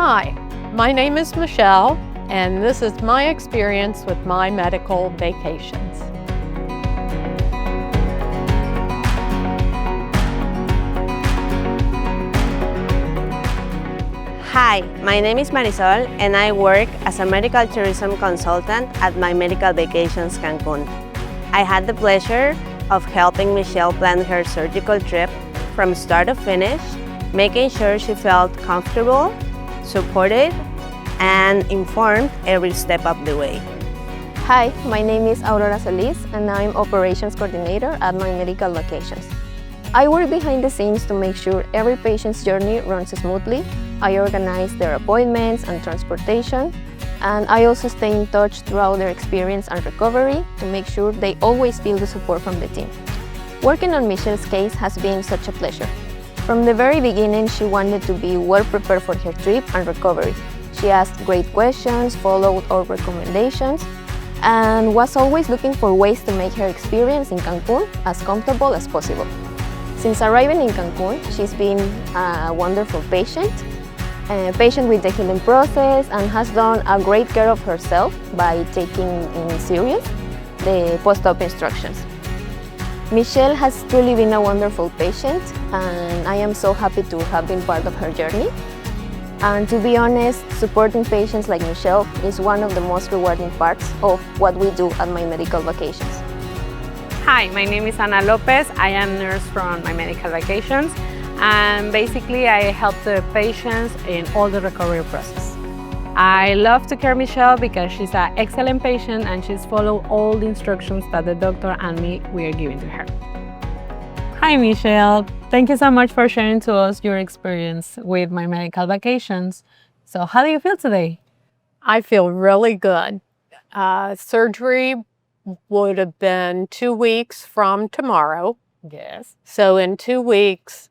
Hi, my name is Michelle, and this is my experience with my medical vacations. Hi, my name is Marisol and I work as a medical tourism consultant at My Medical Vacations Cancun. I had the pleasure of helping Michelle plan her surgical trip from start to finish, making sure she felt comfortable, supported, and informed every step of the way. Hi, my name is Aurora Solis and I'm Operations Coordinator at My Medical Vacations. I work behind the scenes to make sure every patient's journey runs smoothly. I organize their appointments and transportation, and I also stay in touch throughout their experience and recovery to make sure they always feel the support from the team. Working on Michelle's case has been such a pleasure. From the very beginning, she wanted to be well prepared for her trip and recovery. She asked great questions, followed our recommendations, and was always looking for ways to make her experience in Cancun as comfortable as possible. Since arriving in Cancun, she's been a wonderful patient with the healing process, and has done a great care of herself by taking in serious the post-op instructions. Michelle has truly been a wonderful patient, and I am so happy to have been part of her journey. And to be honest, supporting patients like Michelle is one of the most rewarding parts of what we do at My Medical Vacations. Hi, my name is Ana Lopez. I am a nurse from My Medical Vacations, and basically I help the patients in all the recovery process. I love to care Michelle because she's an excellent patient and she's followed all the instructions that the doctor and me we are giving to her. Hi Michelle, thank you so much for sharing to us your experience with My Medical Vacations. So how do you feel today? I feel really good. Surgery would have been 2 weeks from tomorrow. Yes. So in 2 weeks,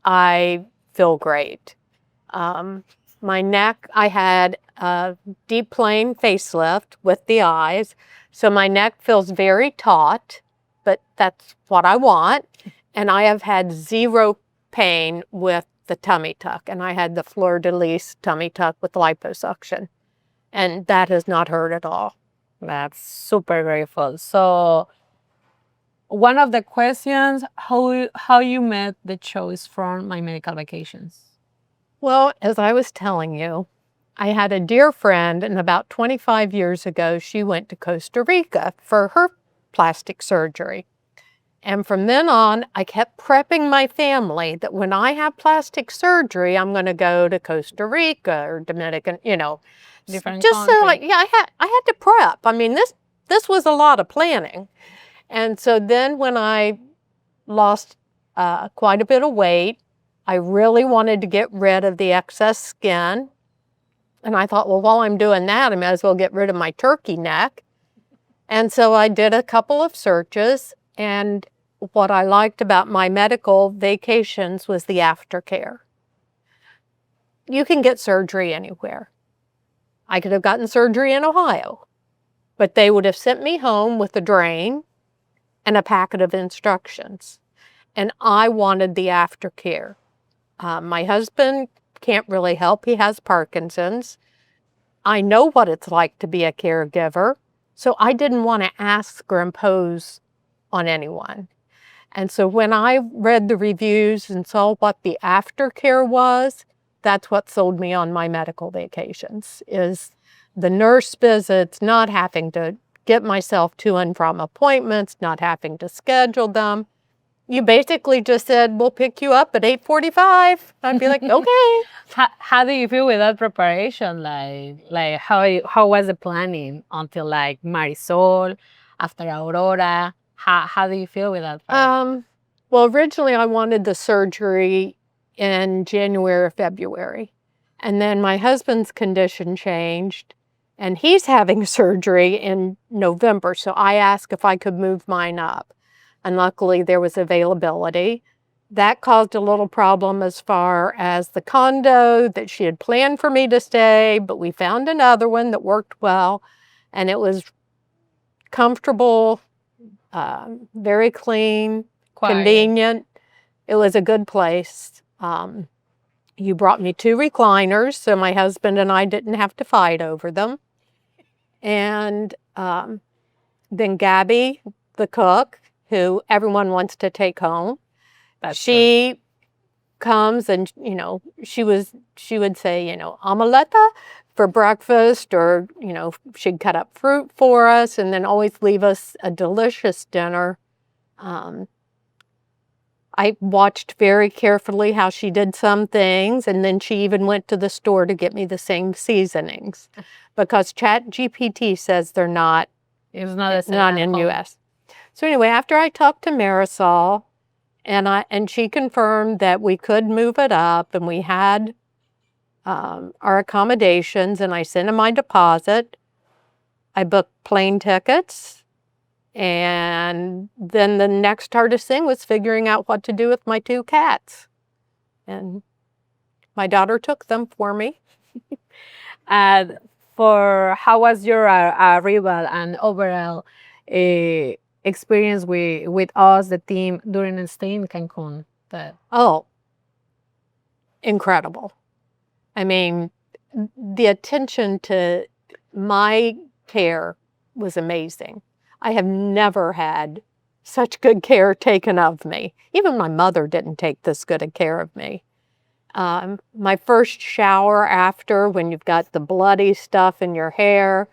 I feel great. My neck, I had a deep plane facelift with the eyes. So my neck feels very taut, but that's what I want. And I have had zero pain with the tummy tuck. And I had the fleur-de-lys tummy tuck with liposuction. And that has not hurt at all. That's super grateful. So one of the questions, how you met the choice from My Medical Vacations? Well, as I was telling you, I had a dear friend, and about 25 years ago, she went to Costa Rica for her plastic surgery. And from then on, I kept prepping my family that when I have plastic surgery, I'm going to go to Costa Rica or Dominican, Different just country. so I had to prep. I mean, this was a lot of planning. And so then when I lost quite a bit of weight, I really wanted to get rid of the excess skin. And I thought, well, while I'm doing that, I might as well get rid of my turkey neck. And so I did a couple of searches, and what I liked about My Medical Vacations was the aftercare. You can get surgery anywhere. I could have gotten surgery in Ohio, but they would have sent me home with a drain and a packet of instructions. And I wanted the aftercare. My husband can't really help. He has Parkinson's. I know what it's like to be a caregiver, so I didn't want to ask or impose on anyone. And so when I read the reviews and saw what the aftercare was, that's what sold me on My Medical Vacations, is the nurse visits, not having to get myself to and from appointments, not having to schedule them. You basically just said, we'll pick you up at 8:45. I'd be like, okay. How do you feel with that preparation? Like how was the planning until like Marisol, after Aurora? How do you feel with that part? Well, originally I wanted the surgery in January or February. And then my husband's condition changed, and he's having surgery in November. So I asked if I could move mine up. And luckily there was availability. That caused a little problem as far as the condo that she had planned for me to stay, but we found another one that worked well, and it was comfortable, very clean, Quiet. convenient. It was a good place. You brought me 2 recliners, so my husband and I didn't have to fight over them. And then Gabby, the cook, who everyone wants to take home, she comes and, you know, she would say, you know, omeletta for breakfast, or, you know, she'd cut up fruit for us and then always leave us a delicious dinner. I watched very carefully how she did some things, and then she even went to the store to get me the same seasonings, because ChatGPT says they're not, It's not the same not at in home. U.S. So anyway, after I talked to Marisol, and she confirmed that we could move it up, and we had our accommodations, and I sent in my deposit. I booked plane tickets. And then the next hardest thing was figuring out what to do with my 2 cats. And my daughter took them for me. And how was your arrival and overall experience with us, the team, during the stay in Cancun? Oh, incredible. I mean, the attention to my care was amazing. I have never had such good care taken of me. Even my mother didn't take this good a care of me. My first shower after, when you've got the bloody stuff in your hair,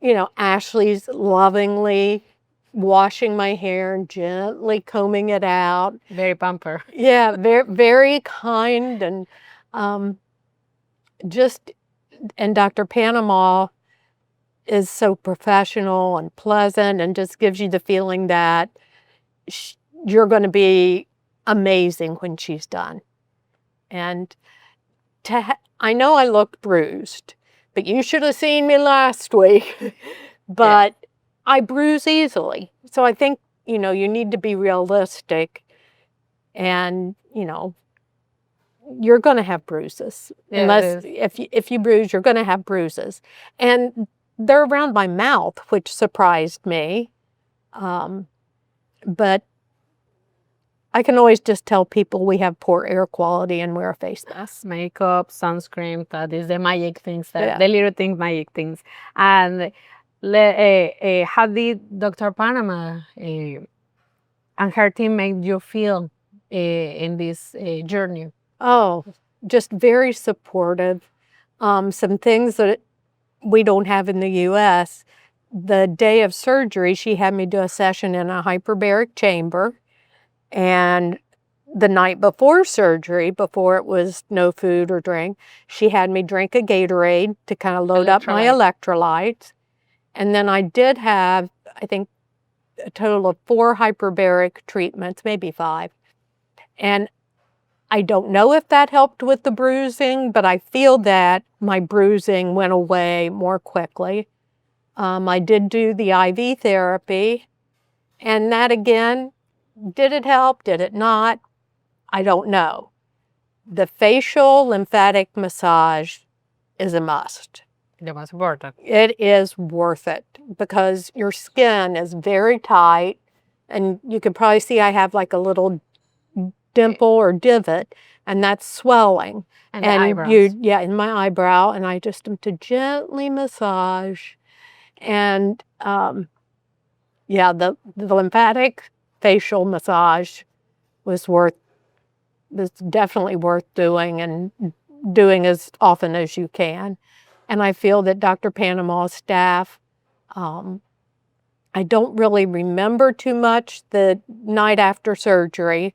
you know, Ashley's lovingly washing my hair and gently combing it out. Very pamper. Yeah, very, very kind, and and Dr. Panama is so professional and pleasant, and just gives you the feeling that you're going to be amazing when she's done. And I know I looked bruised, but you should have seen me last week. But yeah, I bruise easily. So I think, you know, you need to be realistic, and, you know, you're going to have bruises. Yeah, unless if you bruise, you're going to have bruises. And they're around my mouth, which surprised me. But I can always just tell people we have poor air quality and wear a face mask. Makeup, sunscreen, that is the magic things, Yeah. the little things, magic things. And how did Dr. Panama and her team make you feel in this journey? Oh, just very supportive. Some things that we don't have in the U.S. The day of surgery, she had me do a session in a hyperbaric chamber. And the night before surgery, before it was no food or drink, she had me drink a Gatorade to kind of load up my electrolytes. And then I did have, I think, a total of 4 hyperbaric treatments, maybe 5. And I don't know if that helped with the bruising, but I feel that my bruising went away more quickly. I did do the IV therapy, and that again, did it help? Did it not? I don't know. The facial lymphatic massage is a must. It was worth it. It is worth it, because your skin is very tight, and you can probably see I have like a little dimple or divot, and that's swelling. And the eyebrows. Yeah, in my eyebrow, and I just am to gently massage. And yeah, the lymphatic facial massage was definitely worth doing, and doing as often as you can. And I feel that Dr. Panama's staff, I don't really remember too much the night after surgery,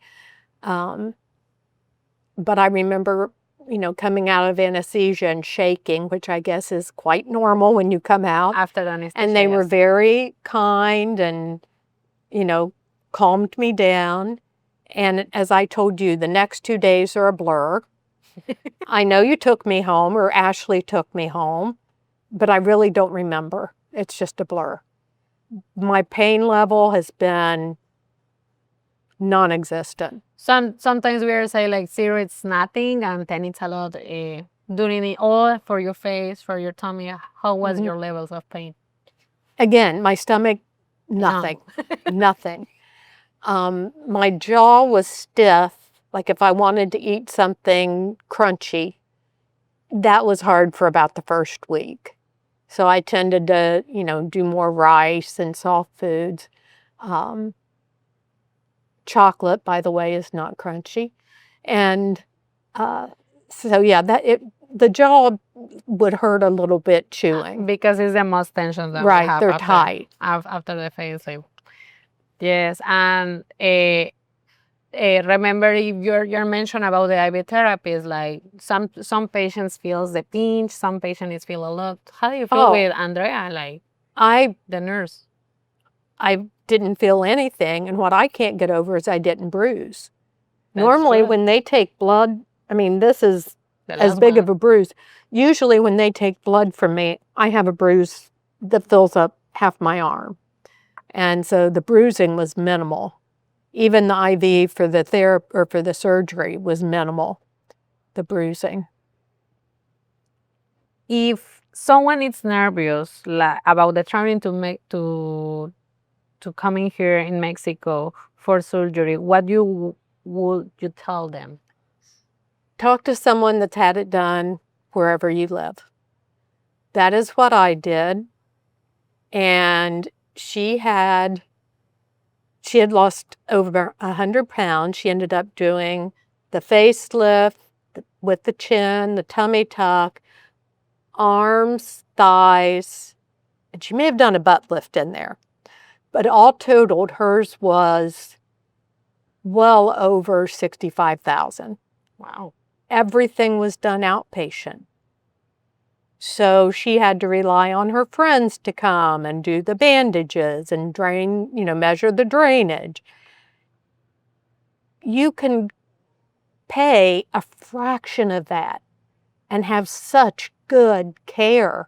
but I remember, you know, coming out of anesthesia and shaking, which I guess is quite normal when you come out. After the anesthesia. And they were very kind and, you know, calmed me down. And as I told you, the next 2 days are a blur. I know you took me home, or Ashley took me home, but I really don't remember. It's just a blur. My pain level has been non-existent. Sometimes we say like 0, it's nothing, and 10, it's a lot. Doing it all for your face, for your tummy, how was your levels of pain? Again, my stomach, nothing, nothing. My jaw was stiff Like if I wanted to eat something crunchy, that was hard for about the first week. So I tended to, do more rice and soft foods. Chocolate, by the way, is not crunchy. And so, yeah, the jaw would hurt a little bit chewing. Because it's the most tension that we Right, have they're after, tight. after the facelift. Yes, and remember your mention about the IV therapy is like some patients feels the pinch, some patients feel a lot. How do you feel with Andrea, like the nurse? I didn't feel anything, and what I can't get over is I didn't bruise. Normally, when they take blood, I mean, this is as big of a bruise. Usually, when they take blood from me, I have a bruise that fills up half my arm, and so the bruising was minimal. Even the IV for the therapy or for the surgery was minimal. The bruising. If someone is nervous about the traveling to coming here in Mexico for surgery, what would you tell them? Talk to someone that's had it done wherever you live. That is what I did. And she had lost over 100 pounds. She ended up doing the facelift with the chin, the tummy tuck, arms, thighs, and she may have done a butt lift in there. But all totaled, hers was well over 65,000. Wow. Everything was done outpatient. So she had to rely on her friends to come and do the bandages and drain, measure the drainage. You can pay a fraction of that and have such good care.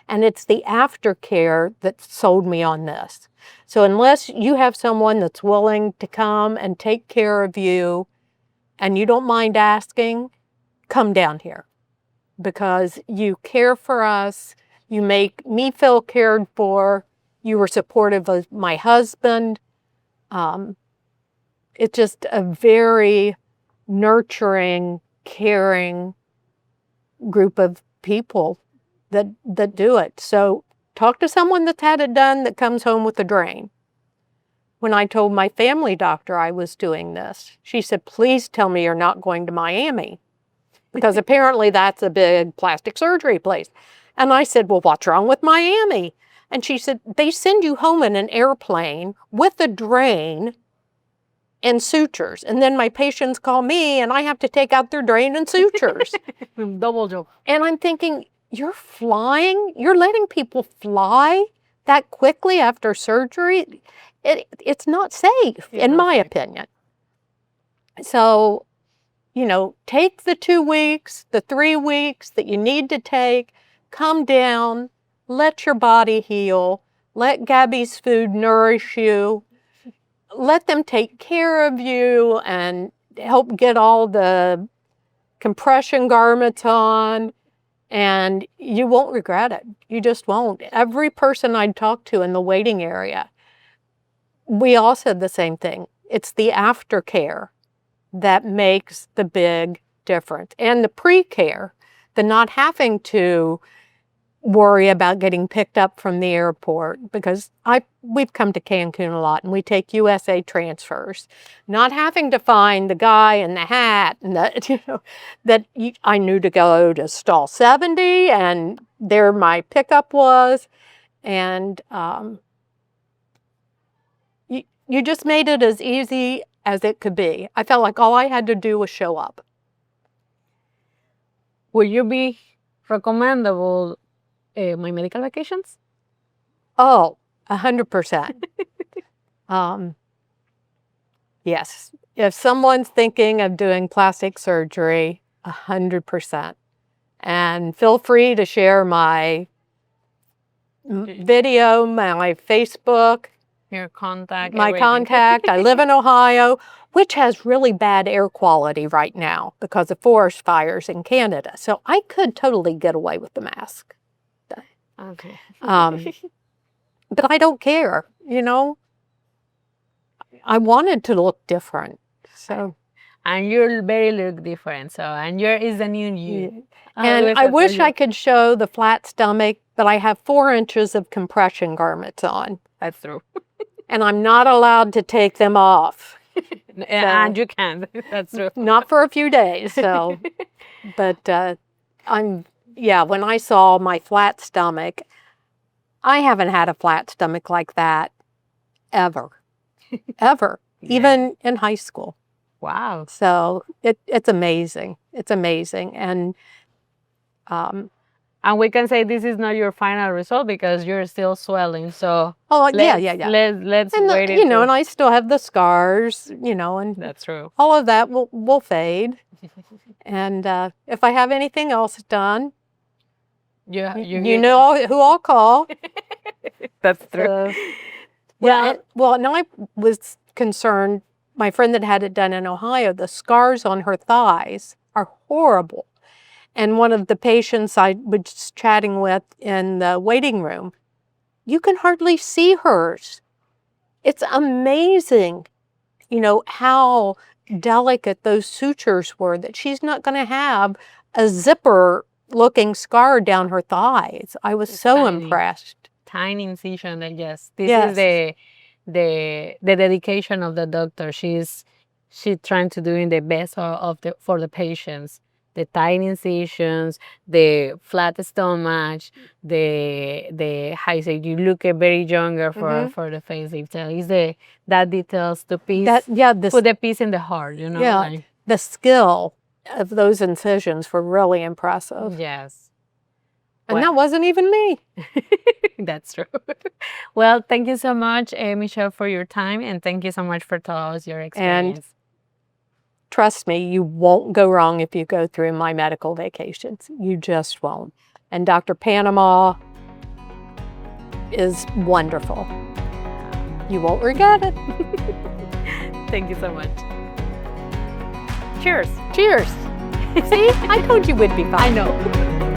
And it's the aftercare that sold me on this. So unless you have someone that's willing to come and take care of you and you don't mind asking, come down here. Because you care for us, you make me feel cared for, you were supportive of my husband. It's just a very nurturing, caring group of people that do it. So talk to someone that's had it done that comes home with a drain. When I told my family doctor I was doing this, she said, please tell me you're not going to Miami, because apparently that's a big plastic surgery place. And I said, well, what's wrong with Miami? And she said, they send you home in an airplane with a drain and sutures. And then my patients call me and I have to take out their drain and sutures. Double job. And I'm thinking, you're flying? You're letting people fly that quickly after surgery? It's not safe, in my opinion. So, take the 2 weeks, the 3 weeks that you need to take, come down, let your body heal, let Gabby's food nourish you, let them take care of you and help get all the compression garments on, and you won't regret it. You just won't. Every person I'd talked to in the waiting area, we all said the same thing. It's the aftercare that makes the big difference. And the pre-care, the not having to worry about getting picked up from the airport, because we've come to Cancun a lot and we take USA transfers. Not having to find the guy in the hat and I knew to go to stall 70 and there my pickup was. And you just made it as easy as it could be. I felt like all I had to do was show up. Would you be recommendable my medical vacations? Oh, 100%. Yes. If someone's thinking of doing plastic surgery, 100%. And feel free to share my video, my Facebook, your contact, my everything. contact. I live in Ohio, which has really bad air quality right now because of forest fires in Canada. So I could totally get away with the mask. Okay. But I don't care, I wanted to look different. So and you very look different. So, and your is the new you. And I wish I could show the flat stomach, but I have 4 inches of compression garments on. That's true. And I'm not allowed to take them off. And you can. That's true. Not for a few days. So, but when I saw my flat stomach, I haven't had a flat stomach like that ever, ever, even in high school. Wow. So it's amazing. It's amazing. And we can say this is not your final result because you're still swelling. So yeah. Let's And wait. and I still have the scars, and That's true. all of that will fade. And if I have anything else done, you know who I'll call. That's true. And I was concerned. My friend that had it done in Ohio, the scars on her thighs are horrible. And one of the patients I was chatting with in the waiting room, you can hardly see hers. It's amazing, how delicate those sutures were, that she's not going to have a zipper-looking scar down her thighs. I was so impressed. Tiny incision, I guess. This is the dedication of the doctor. She's trying to do the best for the patients. The tiny incisions, the flat stomach, the how you say, you look very younger for the facelift. Is that details the piece? Put the piece in the heart, Yeah, the skill of those incisions were really impressive. Yes. And that wasn't even me. That's true. Well, thank you so much, Michele, for your time, and thank you so much for telling us your experience. And trust me, you won't go wrong if you go through my medical vacations. You just won't. And Dr. Panama is wonderful. You won't regret it. Thank you so much. Cheers. Cheers. See, I told you we'd be fine. I know.